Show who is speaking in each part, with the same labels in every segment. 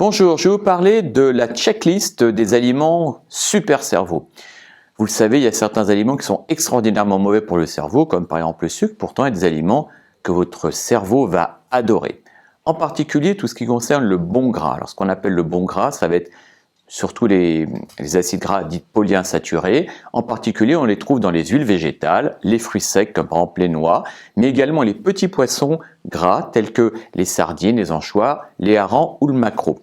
Speaker 1: Bonjour, je vais vous parler de la checklist des aliments super cerveau. Vous le savez, il y a certains aliments qui sont extraordinairement mauvais pour le cerveau, comme par exemple le sucre. Pourtant, il y a des aliments que votre cerveau va adorer. En particulier, tout ce qui concerne le bon gras. Alors, ce qu'on appelle le bon gras, ça va être surtout les acides gras dits polyinsaturés. En particulier, on les trouve dans les huiles végétales, les fruits secs comme par exemple les noix, mais également les petits poissons gras tels que les sardines, les anchois, les harengs ou le maquereau.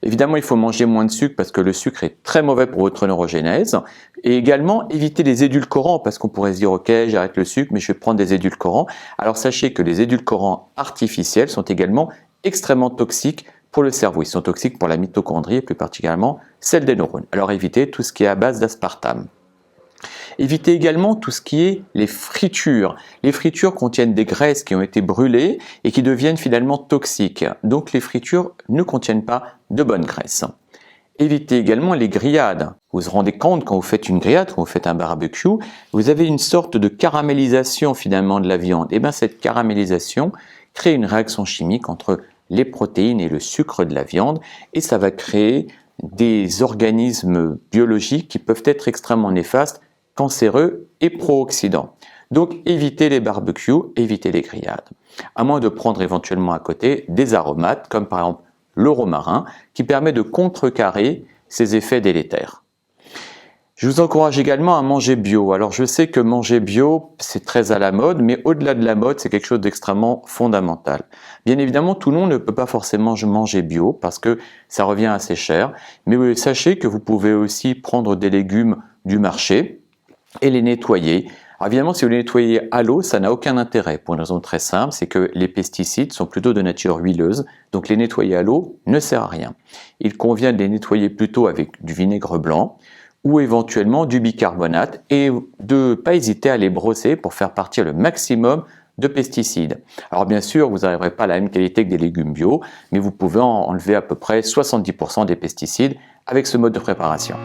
Speaker 1: Évidemment, il faut manger moins de sucre parce que le sucre est très mauvais pour votre neurogénèse. Et également, éviter les édulcorants parce qu'on pourrait se dire « Ok, j'arrête le sucre, mais je vais prendre des édulcorants ». Alors sachez que les édulcorants artificiels sont également extrêmement toxiques pour le cerveau. Ils sont toxiques pour la mitochondrie et plus particulièrement celle des neurones. Alors évitez tout ce qui est à base d'aspartame. Évitez également tout ce qui est les fritures. Les fritures contiennent des graisses qui ont été brûlées et qui deviennent finalement toxiques. Donc les fritures ne contiennent pas de bonnes graisses. Évitez également les grillades. Vous vous rendez compte quand vous faites une grillade, quand vous faites un barbecue, vous avez une sorte de caramélisation finalement de la viande. Et bien cette caramélisation crée une réaction chimique entre les protéines et le sucre de la viande et ça va créer des organismes biologiques qui peuvent être extrêmement néfastes, cancéreux et pro-oxydants. Donc évitez les barbecues, évitez les grillades. À moins de prendre éventuellement à côté des aromates comme par exemple le romarin qui permet de contrecarrer ces effets délétères. Je vous encourage également à manger bio. Alors je sais que manger bio, c'est très à la mode, mais au-delà de la mode, c'est quelque chose d'extrêmement fondamental. Bien évidemment, tout le monde ne peut pas forcément manger bio parce que ça revient assez cher, mais sachez que vous pouvez aussi prendre des légumes du marché et les nettoyer. Alors évidemment, si vous les nettoyez à l'eau, ça n'a aucun intérêt pour une raison très simple, c'est que les pesticides sont plutôt de nature huileuse, donc les nettoyer à l'eau ne sert à rien. Il convient de les nettoyer plutôt avec du vinaigre blanc, ou éventuellement du bicarbonate et de ne pas hésiter à les brosser pour faire partir le maximum de pesticides. Alors bien sûr, vous n'arriverez pas à la même qualité que des légumes bio, mais vous pouvez enlever à peu près 70% des pesticides avec ce mode de préparation.